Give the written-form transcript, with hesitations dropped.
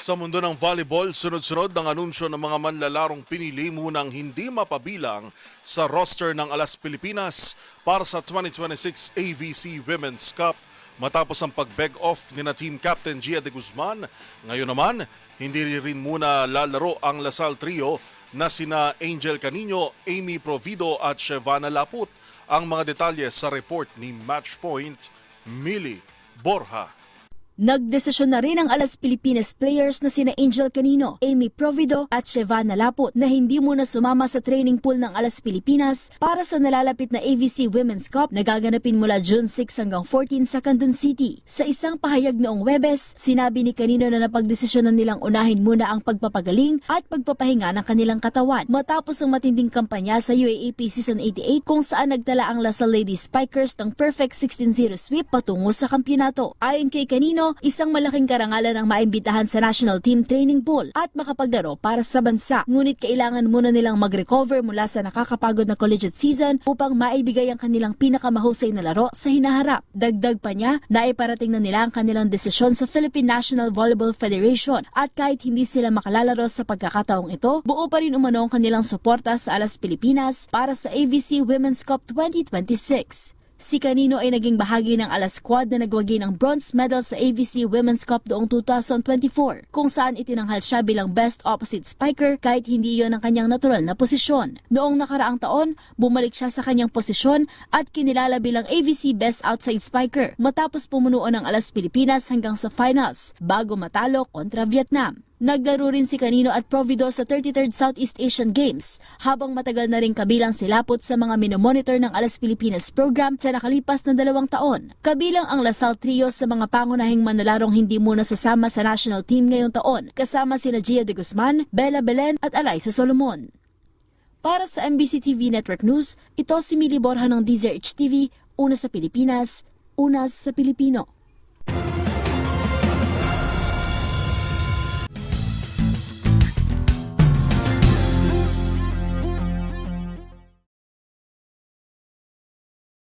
Sa mundo ng volleyball, sunod-sunod ang anunsyo ng mga manlalarong pinili munang hindi mapabilang sa roster ng Alas Pilipinas para sa 2026 AVC Women's Cup. Matapos ang pag-beg off ni na team captain Gia de Guzman, ngayon naman, hindi rin muna lalaro ang Lasal Trio na sina Angel Canino, Amy Provido at Shevana Laput. Ang mga detalye sa report ni Matchpoint, Millie Borja. Nagdesisyon na rin ang Alas Pilipinas players na sina Angel Canino, Amy Provido at Shevana Laput na hindi muna sumama sa training pool ng Alas Pilipinas para sa nalalapit na AVC Women's Cup na gaganapin mula June 6 hanggang 14 sa Quezon City. Sa isang pahayag noong Huwebes, sinabi ni Canino na napagdesisyonan nilang unahin muna ang pagpapagaling at pagpapahinga ng kanilang katawan matapos ang matinding kampanya sa UAAP Season 88 kung saan nagtala ang Lasal Lady Spikers ng perfect 16-0 sweep patungo sa kampyonato. Ayon kay Canino, isang malaking karangalan ang maimbitahan sa national team training pool at makapaglaro para sa bansa. Ngunit kailangan muna nilang mag-recover mula sa nakakapagod na collegiate season upang maibigay ang kanilang pinakamahusay na laro sa hinaharap. Dagdag pa niya, naiparating na nila ang kanilang desisyon sa Philippine National Volleyball Federation at kahit hindi sila makalalaro sa pagkakataong ito, buo pa rin umano ang kanilang suporta sa Alas Pilipinas para sa AVC Women's Cup 2026. Si Canino ay naging bahagi ng Alas Squad na nagwagi ng bronze medal sa AVC Women's Cup noong 2024 kung saan itinanghal siya bilang best opposite spiker kahit hindi iyon ang kanyang natural na posisyon. Noong nakaraang taon, bumalik siya sa kanyang posisyon at kinilala bilang AVC best outside spiker matapos pumunuo ng Alas Pilipinas hanggang sa finals bago matalo kontra Vietnam. Naglaro rin si Canino at Provido sa 33rd Southeast Asian Games habang matagal na rin kabilang si Laput sa mga minomonitor ng Alas Pilipinas program sa nakalipas na 2 taon. Kabilang ang Lasal Trio sa mga pangunahing manalarong hindi muna sasama sa national team ngayong taon, kasama sina Gia de Guzman, Bella Belen at Alyssa Solomon. Para sa MBC TV Network News, ito si Millie Borja ng DZRH TV, una sa Pilipinas, una sa Pilipino.